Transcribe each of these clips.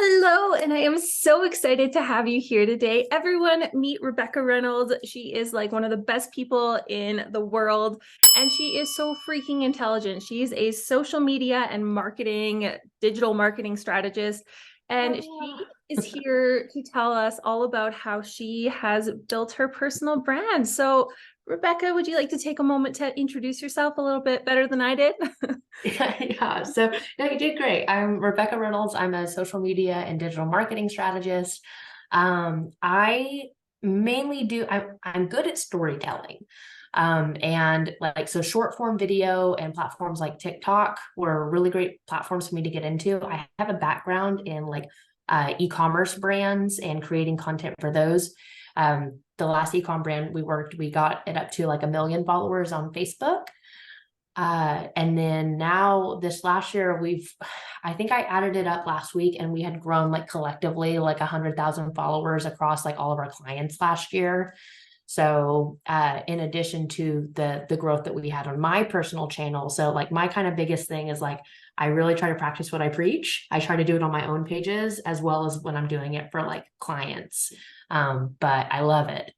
Hello, and I am so excited to have you here today. Everyone, meet Rebecca Reynolds. She is like one of the best people in the world, and she is so freaking intelligent. She's a social media and digital marketing strategist, and Oh, she is here to tell us all about how she has built her personal brand. So, Rebecca, would you like to take a moment to introduce yourself a little bit better than I did? yeah. So no, you did great. I'm Rebecca Reynolds. I'm a social media and digital marketing strategist. I mainly I'm good at storytelling. And like so short form video and platforms like TikTok were really great platforms for me to get into. I have a background in like e-commerce brands and creating content for those. The last e-com brand we got it up to like 1 million followers on Facebook. And then now this last year, I think I added it up last week and we had grown like collectively like 100,000 followers across like all of our clients last year. So, in addition to the growth that we had on my personal channel, so like my kind of biggest thing is like, I really try to practice what I preach. I try to do it on my own pages as well as when I'm doing it for like clients. But I love it.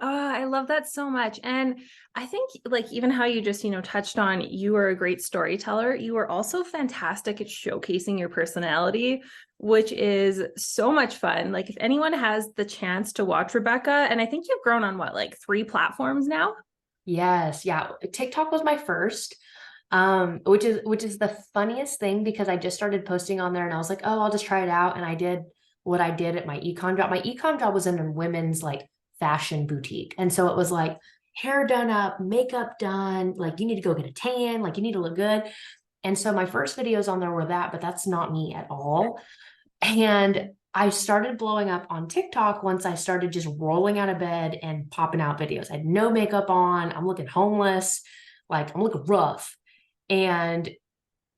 Oh, I love that so much. And I think like even how you just, touched on you are a great storyteller. You are also fantastic at showcasing your personality, which is so much fun. Like if anyone has the chance to watch Rebecca, and I think you've grown on what, like 3 platforms now? Yes, yeah. TikTok was my first, which is the funniest thing because I just started posting on there and I was like, oh, I'll just try it out. And I did what I did at my econ job. My econ job was in a women's like fashion boutique. And so it was like hair done up, makeup done, like you need to go get a tan, like you need to look good. And so my first videos on there were that, but that's not me at all. And I started blowing up on TikTok once I started just rolling out of bed and popping out videos. I had no makeup on. I'm looking homeless, like I'm looking rough. And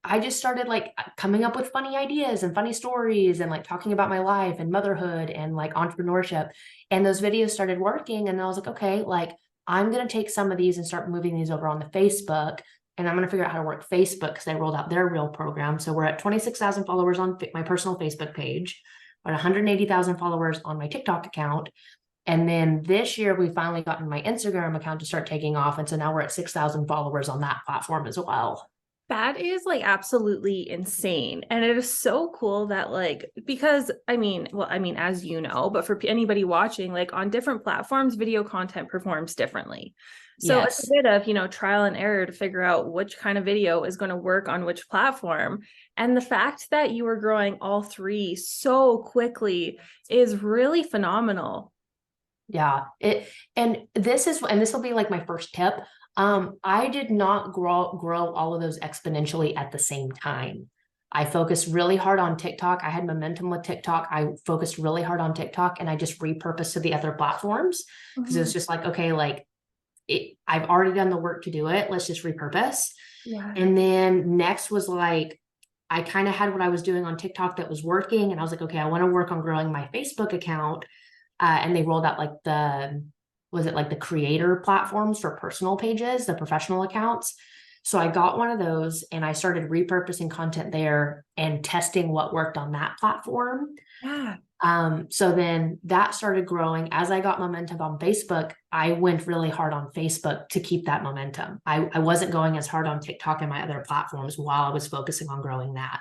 I just started like coming up with funny ideas and funny stories and like talking about my life and motherhood and like entrepreneurship. And those videos started working. And I was like, okay, like I'm going to take some of these and start moving these over on the Facebook. And I'm going to figure out how to work Facebook because they rolled out their real program. So we're at 26,000 followers on my personal Facebook page, but 180,000 followers on my TikTok account. And then this year we finally gotten my Instagram account to start taking off. And so now we're at 6,000 followers on that platform as well. That is like absolutely insane. And it is so cool that like because I mean as you know, but for anybody watching like on different platforms video content performs differently. So it's a Yes. bit of, trial and error to figure out which kind of video is going to work on which platform. And the fact that you are growing all three so quickly is really phenomenal. Yeah, and this will be like my first tip. I did not grow all of those exponentially at the same time. I focused really hard on TikTok. I had momentum with TikTok. I focused really hard on TikTok and I just repurposed to the other platforms because it was Mhm. just like, okay, like I've already done the work to do it. Let's just repurpose. Yeah. And then next was like I kind of had what I was doing on TikTok that was working, and I was like, okay, I want to work on growing my Facebook account. And they rolled out like was it like the creator platforms for personal pages, the professional accounts. So I got one of those and I started repurposing content there and testing what worked on that platform. Yeah. So then that started growing. As I got momentum on Facebook, I went really hard on Facebook to keep that momentum. I wasn't going as hard on TikTok and my other platforms while I was focusing on growing that.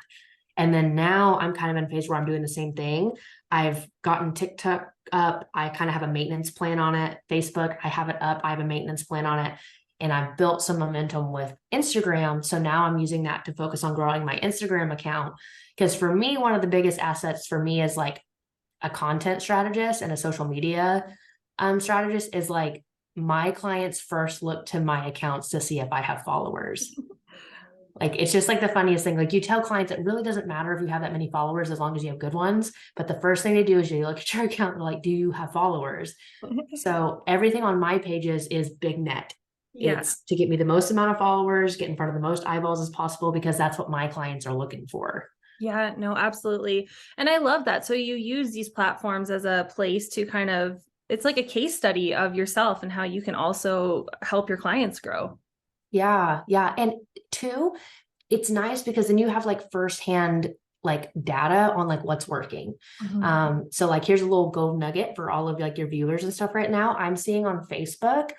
And then now I'm kind of in a phase where I'm doing the same thing. I've gotten TikTok up. I kind of have a maintenance plan on it. Facebook, I have it up. I have a maintenance plan on it. And I've built some momentum with Instagram. So now I'm using that to focus on growing my Instagram account. Because for me, one of the biggest assets for me is like a content strategist and a social media strategist is like my clients first look to my accounts to see if I have followers. Like it's just like the funniest thing. Like you tell clients it really doesn't matter if you have that many followers as long as you have good ones. But the first thing they do is you look at your account and like, do you have followers? So everything on my pages is big net. Yeah. It's to get me the most amount of followers, get in front of the most eyeballs as possible because that's what my clients are looking for. Yeah, no, absolutely. And I love that. So you use these platforms as a place to kind of, it's like a case study of yourself and how you can also help your clients grow. Yeah, yeah. And two, it's nice because then you have like firsthand like data on like what's working. So like here's a little gold nugget for all of like your viewers and stuff right now. I'm seeing on Facebook,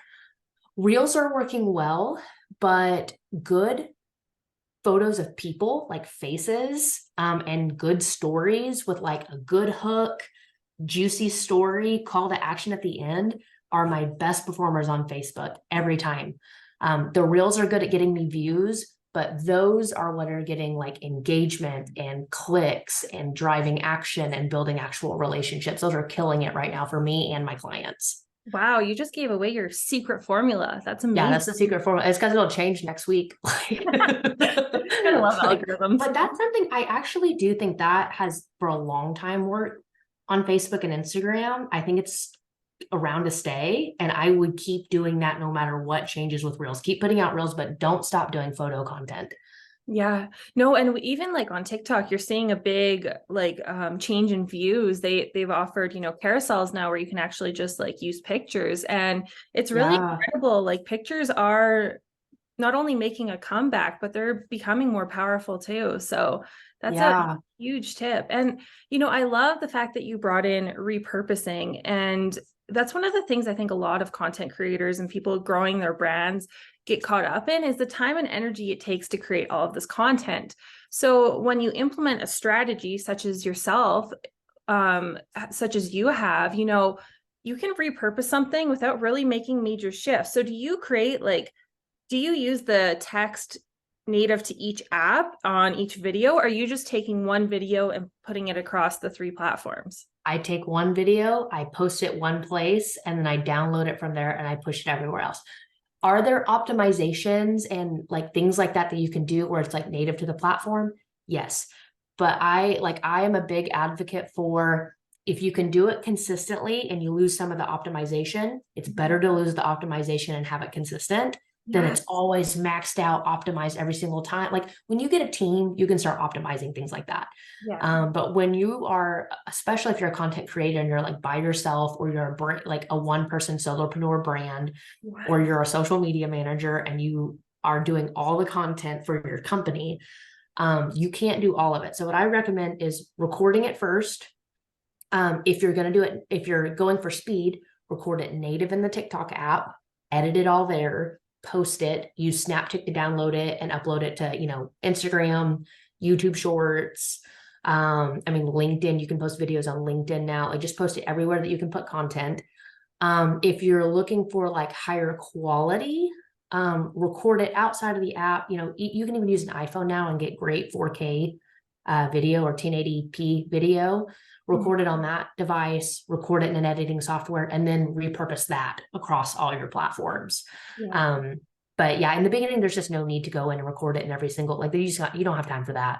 Reels are working well, but good photos of people, like faces, and good stories with like a good hook, juicy story, call to action at the end are my best performers on Facebook every time. The Reels are good at getting me views, but those are what are getting like engagement and clicks and driving action and building actual relationships. Those are killing it right now for me and my clients. Wow, you just gave away your secret formula. That's Yeah, amazing. that's the secret formula. It's because it'll change next week. I love algorithms. But that's something I actually do think that has for a long time worked on Facebook and Instagram. I think it's around to stay. And I would keep doing that no matter what changes with Reels. Keep putting out Reels, but don't stop doing photo content. Yeah, no, and even like on TikTok, you're seeing a big like change in views. They've offered, carousels now where you can actually just like use pictures, and it's really incredible. Like pictures are not only making a comeback, but they're becoming more powerful too. So that's a huge tip. And I love the fact that you brought in repurposing, and that's one of the things I think a lot of content creators and people growing their brands get caught up in, is the time and energy it takes to create all of this content. So when you implement a strategy such as yourself, such as you have, you can repurpose something without really making major shifts. So do you use the text native to each app on each video, or are you just taking one video and putting it across the 3 platforms? I take one video, I post it one place, and then I download it from there and I push it everywhere else. Are there optimizations and like things like that you can do where it's like native to the platform? Yes. But I am a big advocate for, if you can do it consistently and you lose some of the optimization, it's better to lose the optimization and have it consistent than it's always maxed out, optimized every single time. Like when you get a team, you can start optimizing things like that. But when you are, especially if you're a content creator and you're like by yourself, or you're a brand, like a one-person solopreneur brand, or you're a social media manager and you are doing all the content for your company, you can't do all of it. So what I recommend is recording it first. If you're going to do it, if you're going for speed, record it native in the TikTok app, edit it all there, post it, use Snapchat to download it and upload it to, Instagram, YouTube Shorts. LinkedIn, you can post videos on LinkedIn now. Like just post it everywhere that you can put content. If you're looking for like higher quality, record it outside of the app. You can even use an iPhone now and get great 4K video or 1080p video. Record it on that device, record it in an editing software, and then repurpose that across all your platforms. But yeah, in the beginning, there's just no need to go in and record it in every single, like you don't have time for that.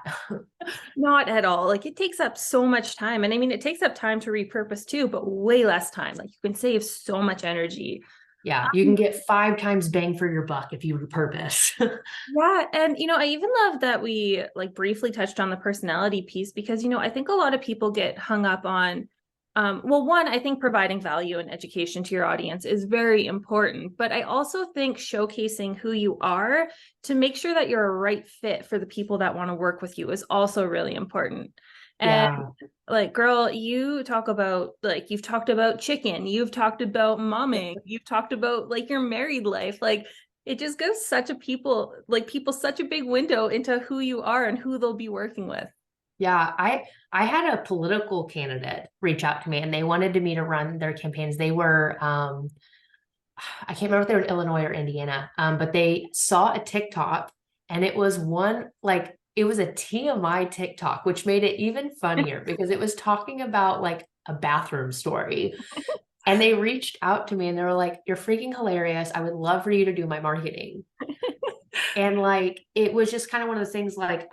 Not at all. Like it takes up so much time. And I mean, it takes up time to repurpose too, but way less time. Like you can save so much energy. Yeah, you can get 5 times bang for your buck if you repurpose. Yeah. And, I even love that we like briefly touched on the personality piece, because, I think a lot of people get hung up on, one, I think providing value and education to your audience is very important, but I also think showcasing who you are to make sure that you're a right fit for the people that want to work with you is also really important. And like, girl, you talk about like, you've talked about chicken, you've talked about momming, you've talked about like your married life. Like it just gives people such a big window into who you are and who they'll be working with. Yeah, I had a political candidate reach out to me and they wanted me to run their campaigns. They were, I can't remember if they were in Illinois or Indiana, but they saw a TikTok and it was it was a TMI TikTok, which made it even funnier because it was talking about like a bathroom story. And they reached out to me and they were like, "You're freaking hilarious. I would love for you to do my marketing." And like, it was just kind of one of those things like,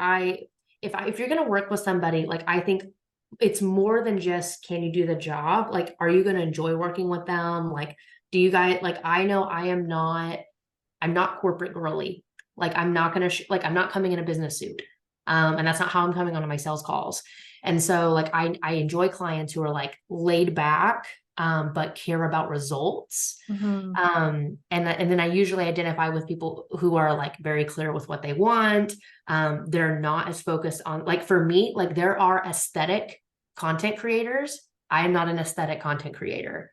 if you're going to work with somebody, like, I think it's more than just, can you do the job? Like, are you going to enjoy working with them? Like, do you guys, like, I know I'm not corporate girly. Like, I'm not going to, I'm not coming in a business suit. And that's not how I'm coming onto my sales calls. And so like, I enjoy clients who are like laid back, but care about results. Mhm. And then I usually identify with people who are like very clear with what they want. They're not as focused on, like, for me, like there are aesthetic content creators. I am not an aesthetic content creator.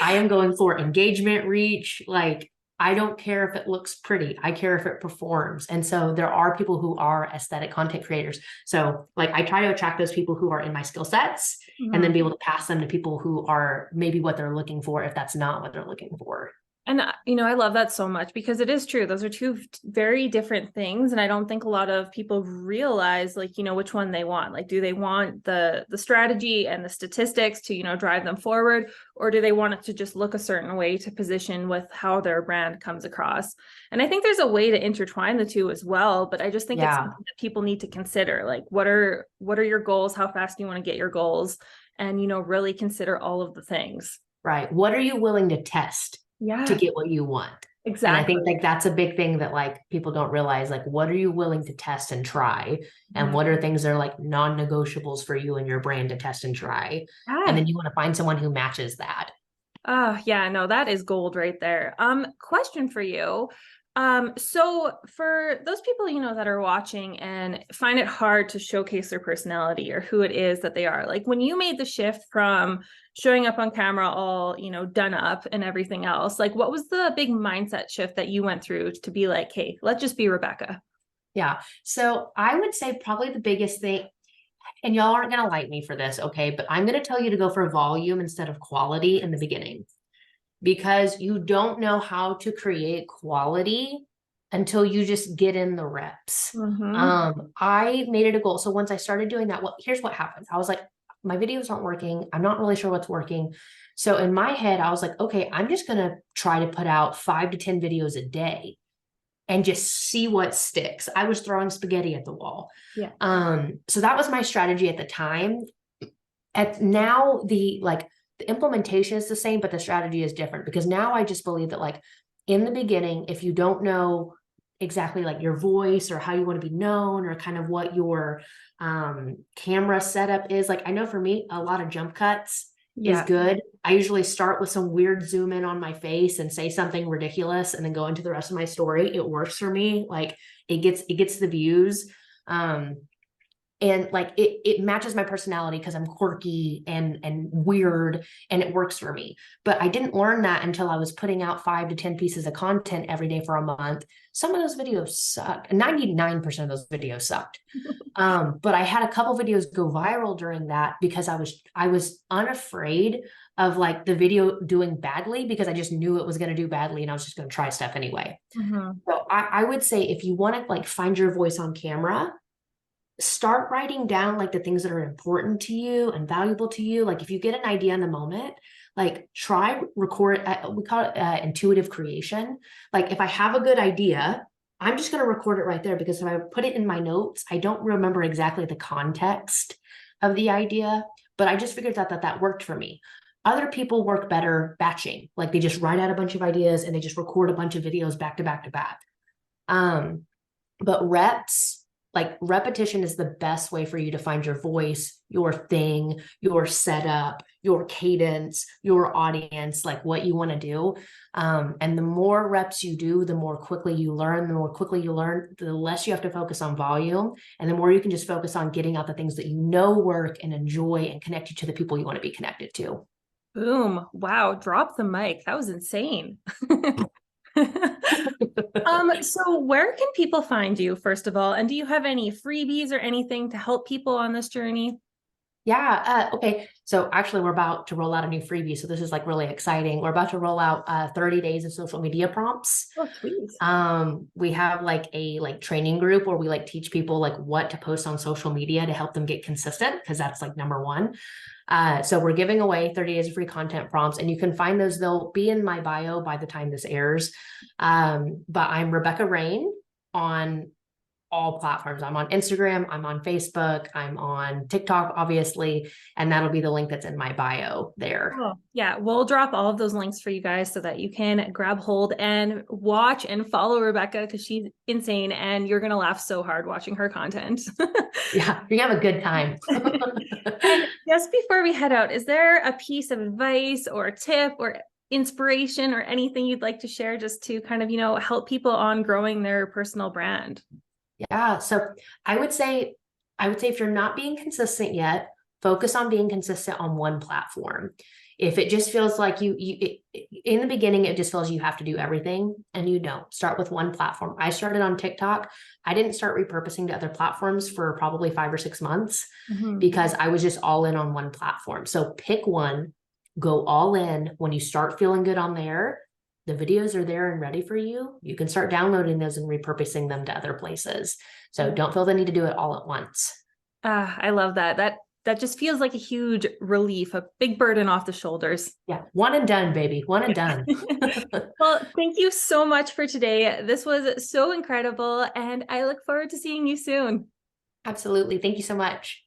I am going for engagement, reach. Like, I don't care if it looks pretty. I care if it performs. And so there are people who are aesthetic content creators. So like I try to attract those people who are in my skill sets and then Mhm. be able to pass them to people who are maybe what they're looking for if that's not what they're looking for. And I love that so much because it is true. Those are two very different things, and I don't think a lot of people realize, like, which one they want. Like, do they want the strategy and the statistics to, drive them forward, or do they want it to just look a certain way to position with how their brand comes across? And I think there's a way to intertwine the two as well, but I just think it's Yeah. something that people need to consider. Like, what are your goals? How fast do you want to get your goals? And, really consider all of the things. Right. What are you willing to test to Yeah, get what you want? And I think exactly. like that's a big thing that like people don't realize, like, what are you willing to test and try? And what are things that are like non-negotiables for you and your brand to test and try? And Yeah. then you want to find someone who matches that. Yeah, no, that is gold right there. Question for you. So for those people, that are watching and find it hard to showcase their personality or who it is that they are, like when you made the shift from showing up on camera all, done up and everything else, like what was the big mindset shift that you went through to be like, hey, let's just be Rebecca? Yeah. So I would say probably the biggest thing, and y'all aren't going to like me for this, okay? But I'm going to tell you to go for volume instead of quality in the beginning, because you don't know how to create quality until you just get in the reps. Mm-hmm. I made it a goal. So once I started doing that, here's what happened. I was like, my videos aren't working. I'm not really sure what's working. So in my head, I was like, okay, I'm just going to try to put out 5 to 10 videos a day and just see what sticks. I was throwing spaghetti at the wall. Yeah. So that was my strategy at the time. At now, the implementation is the same, but the strategy is different, because now I just believe that like in the beginning, if you don't know exactly like your voice or how you want to be known or kind of what your camera setup is, like I know for me, a lot of jump cuts is Yeah. good. I usually start with some weird zoom in on my face and say something ridiculous and then go into the rest of my story. It works for me. Like it gets the views. And like it matches my personality because I'm quirky and weird, and it works for me. But I didn't learn that until I was putting out 5 to 10 pieces of content every day for a month. Some of those videos sucked. 99% of those videos sucked. But I had a couple videos go viral during that because I was unafraid of like the video doing badly, because I just knew it was going to do badly and I was just going to try stuff anyway. Mm-hmm. So I would say if you want to like find your voice on camera, start writing down like the things that are important to you and valuable to you. Like if you get an idea in the moment, like try record, we call it intuitive creation. Like if I have a good idea, I'm just going to record it right there, because if I put it in my notes, I don't remember exactly the context of the idea, but I just figured out that that worked for me. Other people work better batching, like they just write out a bunch of ideas and they just record a bunch of videos back to back to back. But reps, like repetition is the best way for you to find your voice, your thing, your setup, your cadence, your audience, like what you want to do. And the more reps you do, the more quickly you learn. The more quickly you learn, the less you have to focus on volume, and the more you can just focus on getting out the things that you know work and enjoy and connect you to the people you want to be connected to. Boom. Wow. Drop the mic. That was insane. So where can people find you, first of all? And do you have any freebies or anything to help people on this journey? Yeah. Okay. So actually, we're about to roll out a new freebie. So this is like really exciting. We're about to roll out 30 days of social media prompts. Oh, sweet. We have like a training group where we like teach people like what to post on social media to help them get consistent, because that's like number one. So we're giving away 30 days of free content prompts, and you can find those. They'll be in my bio by the time this airs. But I'm Rebecca Rain on all platforms. I'm on Instagram, I'm on Facebook, I'm on TikTok, obviously, and that'll be the link that's in my bio there. Oh, yeah. We'll drop all of those links for you guys so that you can grab hold and watch and follow Rebecca, because she's insane and you're going to laugh so hard watching her content. Yeah, you have a good time. And Just before we head out, is there a piece of advice or a tip or inspiration or anything you'd like to share just to kind of, help people on growing their personal brand? Yeah. So I would say, if you're not being consistent yet, focus on being consistent on one platform. If it just feels like in the beginning, it just feels you have to do everything, and you don't. Start with one platform. I started on TikTok. I didn't start repurposing to other platforms for probably 5 or 6 months Mhm. because I was just all in on one platform. So pick one, go all in. When you start feeling good on there, the videos are there and ready for you. You can start downloading those and repurposing them to other places. So don't feel the need to do it all at once. I love that. That just feels like a huge relief, a big burden off the shoulders. Yeah. One and done, baby. One and done. Well, thank you so much for today. This was so incredible, and I look forward to seeing you soon. Absolutely. Thank you so much.